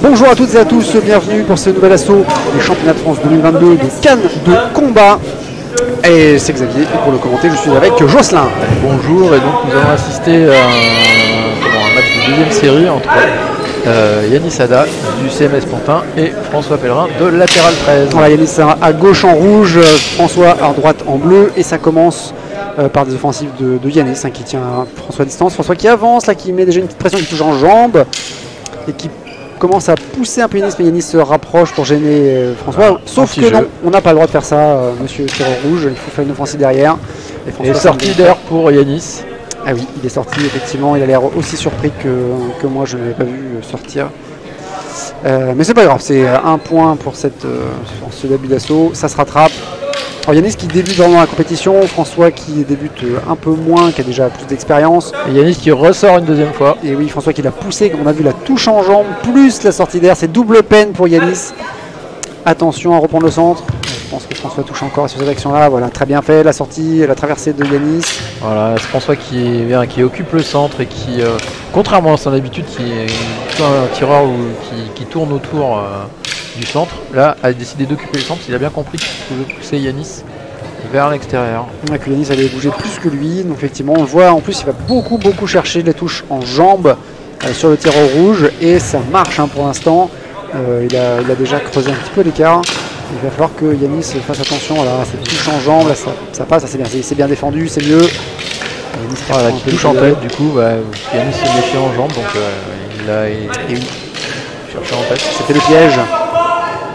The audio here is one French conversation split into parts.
Bonjour à toutes et à tous, bienvenue pour ce nouvel assaut des championnats de France 2022 de Cannes de combat. Et c'est Xavier, et pour le commenter, je suis avec Jocelyn. Bonjour, et donc nous allons assister à un match de deuxième série entre Yanis Ada du CMS Pantin et François Pellerin de Latéral 13. Voilà, Yanis à gauche en rouge, François à droite en bleu, et ça commence par des offensives de Yanis qui tient François à distance. François qui avance, là, qui met déjà une petite pression, qui touche en jambe et qui commence à pousser un peu Yanis, mais Yanis se rapproche pour gêner François. Sauf que non, on n'a pas le droit de faire ça, monsieur tireur rouge, il faut faire une offensive derrière. Et sortie d'air pour Yanis. Ah oui, il est sorti effectivement, il a l'air aussi surpris que moi, je ne l'avais pas vu sortir. Mais c'est pas grave, c'est un point pour ce début d'assaut, ça se rattrape. Alors Yanis qui débute vraiment la compétition, François qui débute un peu moins, qui a déjà plus d'expérience. Et Yanis qui ressort une deuxième fois. Et oui, François qui l'a poussé, on a vu la touche en jambe, plus la sortie d'air, c'est double peine pour Yanis. Attention à reprendre le centre. Je pense que François touche encore sur cette action-là. Voilà, très bien fait, la sortie, la traversée de Yanis. Voilà, c'est François qui occupe le centre et qui, contrairement à son habitude, qui est un tireur qui tourne autour du centre, là a décidé d'occuper le centre. Il a bien compris qu'il pouvait pousser Yanis vers l'extérieur. Que Yanis allait bouger plus que lui, donc effectivement on le voit, en plus il va beaucoup chercher les touches en jambes sur le tireur rouge, et ça marche pour l'instant. Il a déjà creusé un petit peu l'écart. Il va falloir que Yanis fasse attention. Voilà, cette touche en jambes, là, ça passe, c'est bien défendu, c'est mieux. Voilà, qui touche en tête, du coup Yanis s'est méfié en jambes, donc il a cherché en tête. C'était le piège.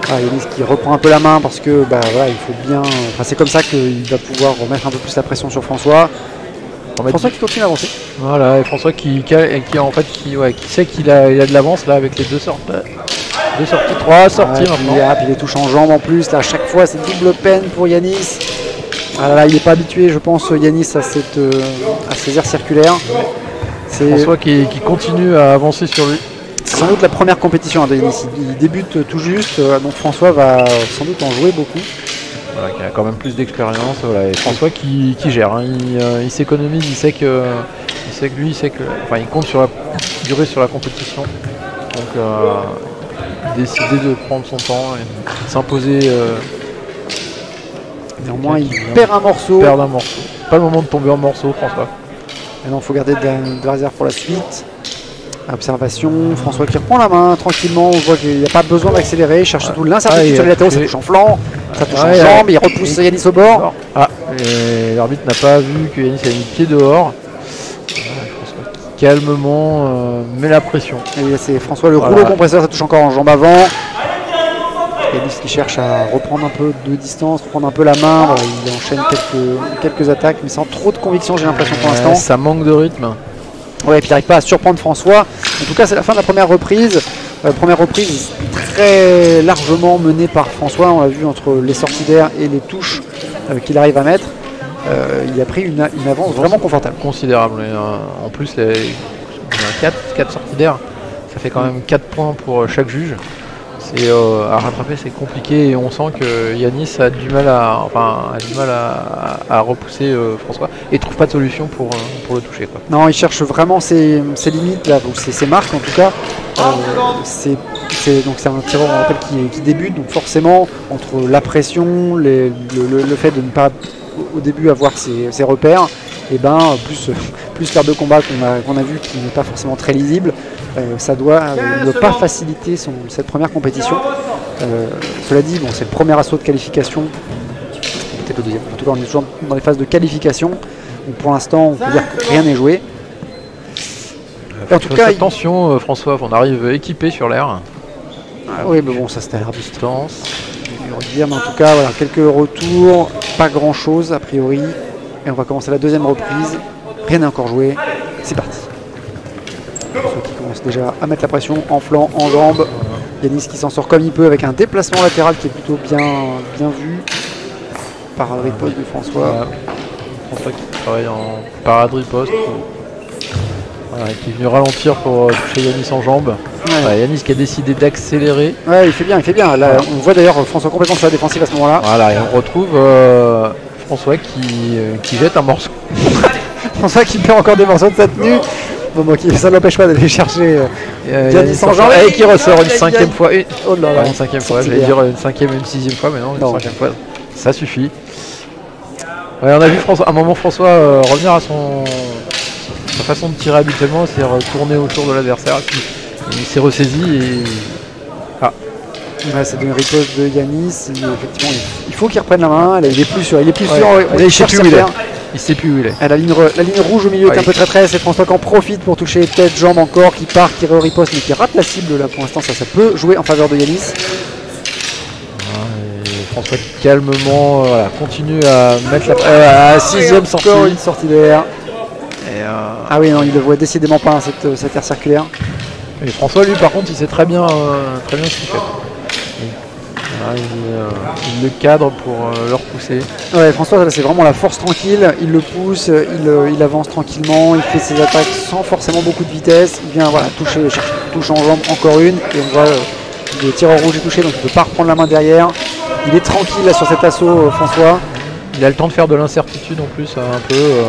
Yanis qui reprend un peu la main parce que voilà, il faut bien. C'est comme ça qu'il va pouvoir remettre un peu plus la pression sur François. François qui continue à avancer. Voilà, et François qui sait qu'il a de l'avance là avec les deux sorties, trois sorties maintenant. Puis les touches en jambes en plus. Là, à chaque fois, c'est double peine pour Yanis. Là, il n'est pas habitué, je pense, Yanis à ces airs circulaires. François qui continue à avancer sur lui. C'est sans doute la première compétition de Yanis. Il débute tout juste, donc François va sans doute en jouer beaucoup. Voilà, qui a quand même plus d'expérience. Voilà, et François qui gère. Il s'économise, il sait que il compte sur la durée sur la compétition. Donc décider de prendre son temps et de s'imposer. Néanmoins, il perd un morceau. Pas le moment de tomber en morceaux, François. Maintenant, il faut garder de la réserve pour la suite. Observation, François qui reprend la main tranquillement, on voit qu'il n'y a pas besoin d'accélérer, il cherche surtout l'incertitude sur les latéraux, ça touche en flanc, ça touche en jambe, il repousse Yanis au bord. L'arbitre n'a pas vu que Yanis a mis le pied dehors. François qui calmement met la pression. Et c'est François le rouleau compresseur, ça touche encore en jambe avant. Yanis qui cherche à reprendre un peu de distance, reprendre un peu la main, voilà, il enchaîne quelques attaques, mais sans trop de conviction j'ai l'impression pour l'instant. Ça manque de rythme. Ouais, et puis il n'arrive pas à surprendre François. En tout cas, c'est la fin de la première reprise. Première reprise très largement menée par François. On l'a vu entre les sorties d'air et les touches qu'il arrive à mettre. Il a pris une avance vraiment confortable. Considérable. Et, en plus, il y a 4 sorties d'air. Ça fait quand même 4 points pour chaque juge. À rattraper, c'est compliqué, et on sent que Yanis a du mal à repousser François et trouve pas de solution pour le toucher, quoi. Non, il cherche vraiment ses limites là, ou ses marques en tout cas. C'est un tireur, on rappelle, qui débute, donc forcément entre la pression, le fait de ne pas au début avoir ses repères, et plus l'art de combat qu'on a vu qui n'est pas forcément très lisible. Ça doit ne pas faciliter cette première compétition. Cela dit, c'est le premier assaut de qualification, peut-être le deuxième. En tout cas, on est toujours dans les phases de qualification. Donc pour l'instant, on peut dire que rien n'est joué. En tout cas, attention, François, on arrive équipé sur l'air. Oui, mais bon, ça c'était à l'air de distance. Mais en tout cas, voilà, quelques retours, pas grand-chose a priori. Et on va commencer la deuxième reprise. Rien n'est encore joué. C'est parti. François qui commence déjà à mettre la pression en flanc, en jambes. Yanis qui s'en sort comme il peut avec un déplacement latéral qui est plutôt bien vu par riposte de François. François qui travaille en parade riposte, qui est venu ralentir pour toucher Yanis en jambes. Ouais, Yanis qui a décidé d'accélérer. Ouais, il fait bien, il fait bien. Là, on voit d'ailleurs François complètement sur la défensive à ce moment-là. Voilà, et on retrouve François qui jette un morceau. François qui perd encore des morceaux de sa tenue. Bon, ça ne l'empêche pas d'aller chercher Yanis en jambe. Et qui ressort une cinquième fois. Oh là là, une cinquième fois, j'allais dire une cinquième et une sixième fois, mais non, une cinquième fois. Ça suffit. Ouais, on a vu un moment François revenir à sa façon de tirer habituellement, c'est-à-dire tourner autour de l'adversaire. Il s'est ressaisi et. Ouais, c'est une riposte de Yanis. Effectivement, il faut qu'il reprenne la main. Là, il est plus sûr. Il est plus sûr. Il sait plus où il est. Il sait plus où il est. La ligne rouge au milieu est un peu traîtresse. Et François qui en profite pour toucher tête, jambe encore, qui part, qui riposte, mais qui rate la cible là pour l'instant. Ça peut jouer en faveur de Yanis. François qui calmement continue à mettre la sixième sortie. Encore une sortie d'air. Ah oui, non, il ne voit décidément pas cette air circulaire. Et François, lui, par contre, il sait très bien ce qu'il fait. Il le cadre pour le repousser. Ouais, François, c'est vraiment la force tranquille. Il le pousse, il avance tranquillement, il fait ses attaques sans forcément beaucoup de vitesse. Il vient touche en jambe encore une. Et on voit le tireur rouge est touché, donc il ne peut pas reprendre la main derrière. Il est tranquille là sur cet assaut, François. Il a le temps de faire de l'incertitude en plus, un peu.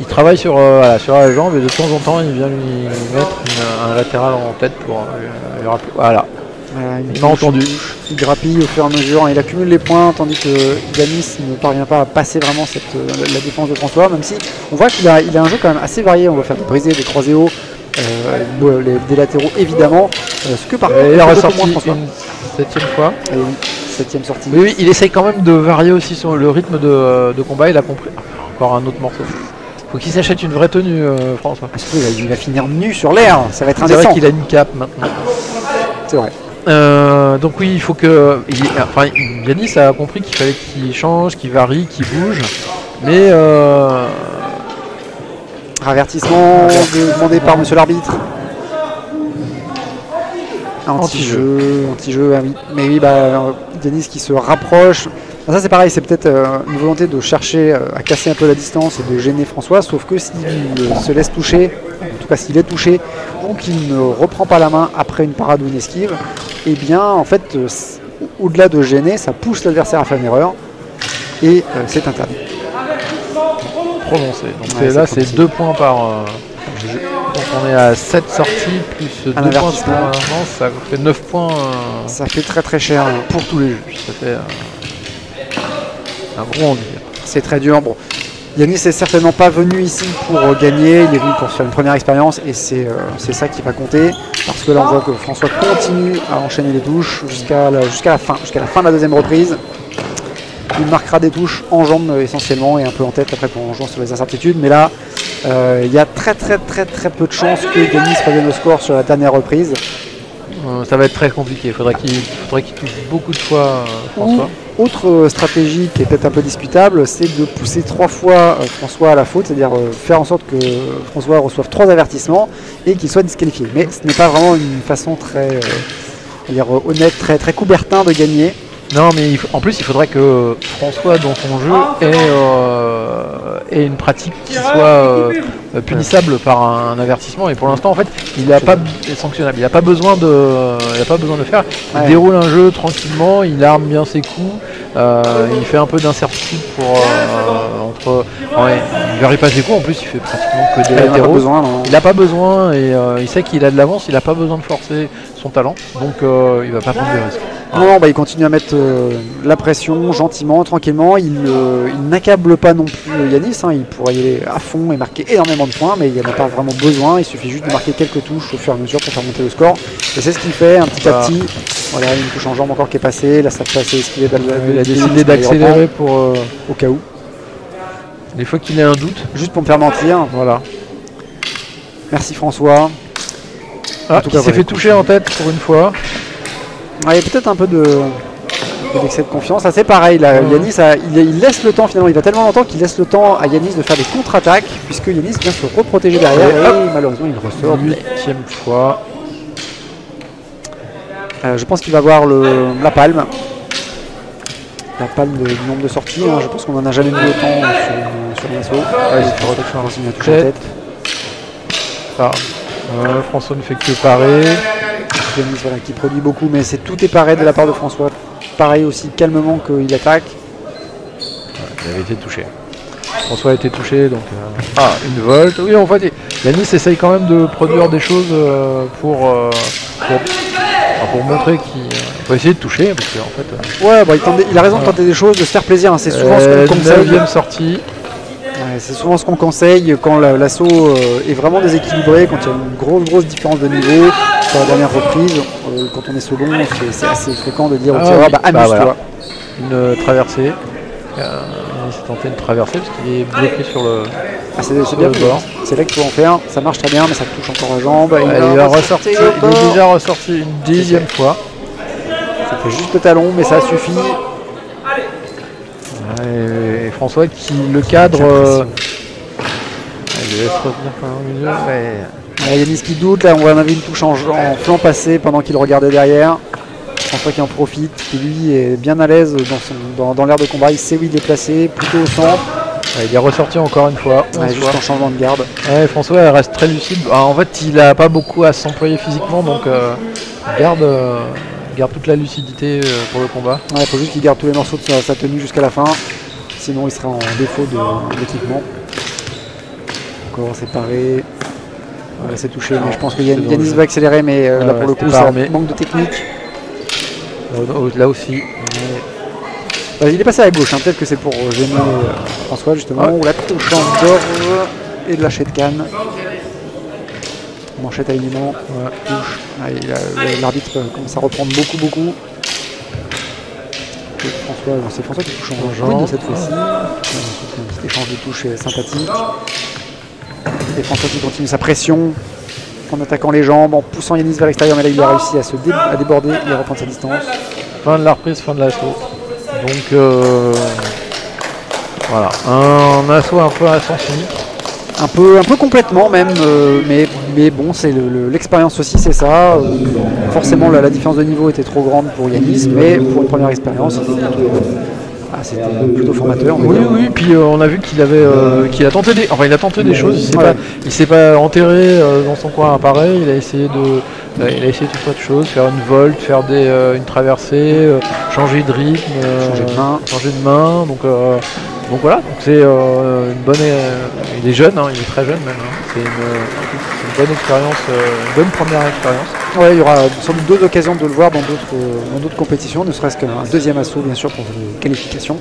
Il travaille sur la jambe et de temps en temps il vient lui mettre un latéral en tête pour lui rappeler. Voilà. Il m'a entendu. Il grappille au fur et à mesure, il accumule les points tandis que Yanis ne parvient pas à passer vraiment la défense de François, même si on voit qu'il a un jeu quand même assez varié. On va faire des brisés, des croisés hauts, des latéraux évidemment. Ce que par contre, il a ressorti une septième fois. Et oui, septième sortie. Oui, il essaye quand même de varier aussi le rythme de combat. Il a compris. Encore un autre morceau. Faut qu'il s'achète une vraie tenue, François. Il va finir nu sur l'air, ça va être indécent. C'est vrai qu'il a une cape maintenant. C'est vrai. Donc oui, il faut que. Yanis a compris qu'il fallait qu'il change, qu'il varie, qu'il bouge. Mais. Avertissement demandé par monsieur l'arbitre. Anti-jeu, ah oui. Mais oui, Yanis qui se rapproche. Ça c'est pareil, c'est peut-être une volonté de chercher à casser un peu la distance et de gêner François, sauf que s'il se laisse toucher, en tout cas s'il est touché, ou qu'il ne reprend pas la main après une parade ou une esquive, eh bien en fait, au-delà de gêner, ça pousse l'adversaire à faire une erreur, et c'est interdit. Prononcé. Donc là c'est 2 points par jeu. Donc on est à 7 sorties, plus 2 points par avance, ça fait 9 points. Ça fait très très cher pour tous les juges. Ça fait un gros handicap. C'est très dur. Bon, Yanis n'est certainement pas venu ici pour gagner, il est venu pour faire une première expérience et c'est ça qui va compter. Parce que là on voit que François continue à enchaîner les touches jusqu'à la fin de la deuxième reprise. Il marquera des touches en jambes essentiellement et un peu en tête après pour en jouer sur les incertitudes. Mais là, il y a très peu de chances que Yanis revienne au score sur la dernière reprise. Ça va être très compliqué, il faudrait qu'il touche beaucoup de fois François. Autre stratégie qui est peut-être un peu discutable, c'est de pousser 3 fois François à la faute, c'est-à-dire faire en sorte que François reçoive 3 avertissements et qu'il soit disqualifié. Mais ce n'est pas vraiment une façon très honnête, très Coubertin de gagner. Non, mais en plus il faudrait que François dans son jeu ait une pratique qui soit punissable par un avertissement, et pour l'instant en fait il n'a pas sanctionnable, il n'a pas besoin de le faire. Il déroule un jeu tranquillement, il arme bien ses coups, il fait un peu d'incertitude pour il varie pas ses coups, en plus il fait pratiquement que des latéraux. Il n'a pas besoin et il sait qu'il a de l'avance, il n'a pas besoin de forcer son talent, donc il va pas prendre de risques. Non, il continue à mettre la pression gentiment, tranquillement. Il n'accable pas non plus Yanis. Il pourrait y aller à fond et marquer énormément de points, mais il n'y en a pas vraiment besoin. Il suffit juste de marquer quelques touches au fur et à mesure pour faire monter le score. Et c'est ce qu'il fait, un petit à petit. Voilà, une touche en jambe encore qui est passée. Là, ça passe esquivé. Il a décidé d'accélérer pour au cas où. Des fois qu'il ait un doute. Juste pour me faire mentir. Voilà. Merci François. Il s'est fait toucher en tête pour une fois. Il y a peut-être un peu d'excès de confiance. C'est pareil, là, Yanis, il laisse le temps finalement. Il va tellement longtemps qu'il laisse le temps à Yanis de faire des contre-attaques, puisque Yanis vient se reprotéger derrière. Et malheureusement, il ressort. 8e fois. Je pense qu'il va avoir la palme. La palme du nombre de sorties. Je pense qu'on n'en a jamais mis autant sur un assaut. Il faut toucher en tête. François ne fait que parer. Yanis, voilà, qui produit beaucoup, mais tout est paré de la part de François. Pareil aussi calmement qu'il attaque. Il avait été touché. François a été touché, donc une volte. Oui, en fait, Yanis essaye quand même de produire des choses pour montrer qu'il faut essayer de toucher, parce qu'en fait. Ouais, bah, il a raison de tenter des choses, de se faire plaisir. Hein. C'est souvent ce qu'on conseille. 9e sortie. Ouais, c'est souvent ce qu'on conseille quand l'assaut est vraiment déséquilibré, quand il y a une grosse différence de niveau. Sur la dernière reprise, quand on est second, c'est assez fréquent de dire au tireur, amuse-toi. Voilà. Une traversée. Il s'est tenté une traversée parce qu'il est bloqué sur le. C'est bien le bord. C'est là qu'il faut en faire. Ça marche très bien, mais ça touche encore la jambe. Il est déjà ressorti une 10e fois. Ça fait juste le talon, mais ça suffit. Et François qui le cadre. Il laisse revenir pendant le milieu. Yanis qui doute. Là, on avait une touche en flanc passé pendant qu'il regardait derrière. François qui en profite, qui lui est bien à l'aise dans l'air de combat, il sait où il est placé, plutôt au centre. Il est ressorti encore une fois. Juste en changement de garde. François reste très lucide. En fait, il n'a pas beaucoup à s'employer physiquement, donc il garde toute la lucidité pour le combat. Il faut juste qu'il garde tous les morceaux de sa tenue jusqu'à la fin, sinon il sera en défaut d'équipement. Encore séparé. C'est touché, mais je pense que Yanis va accélérer, mais là pour le coup, ça manque de technique. Là aussi. Il est passé à gauche, peut-être que c'est pour gêner François justement, ou la touche en gorge et de lâcher de canne. Manchette alignement, touche. L'arbitre commence à reprendre beaucoup. C'est François qui touche en jambe cette fois-ci. Un petit échange de touches sympathique. Et François qui continue sa pression en attaquant les jambes, en poussant Yanis vers l'extérieur, mais là il a réussi à déborder et à reprendre sa distance. Fin de la reprise, fin de l'assaut. Donc voilà, un assaut un peu à sens unique. Un peu complètement même, mais bon, c'est l'expérience aussi, c'est ça. Forcément la différence de niveau était trop grande pour Yanis, mais pour une première expérience, c'était plutôt formateur. Oui, puis on a vu qu'il a tenté des choses. Il s'est pas enterré dans son coin pareil. Il a essayé tout un tas de choses, faire une volte, faire une traversée, changer de rythme, changer de main. Donc voilà, c'est une bonne. Il est jeune, il est très jeune même. C'est une bonne expérience, une bonne première expérience. Ouais, il y aura sans doute d'autres occasions de le voir dans d'autres compétitions, ne serait-ce qu'un deuxième assaut bien sûr pour les qualifications.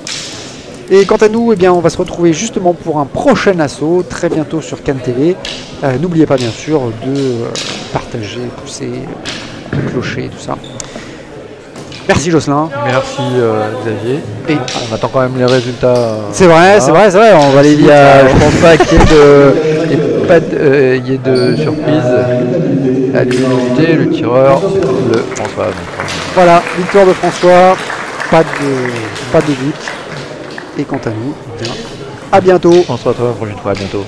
Et quant à nous, on va se retrouver justement pour un prochain assaut très bientôt sur Cannes TV. N'oubliez pas bien sûr de partager, pousser, le clocher, tout ça. Merci Jocelyn. Merci Xavier. Et on attend quand même les résultats. C'est vrai, on va aller vite. Je pense pas qu'il y ait de surprise. La luminosité, le tireur, le François. Voilà, victoire de François, pas de doute. Et quant à nous, à bientôt. On se retrouve la prochaine fois, à bientôt.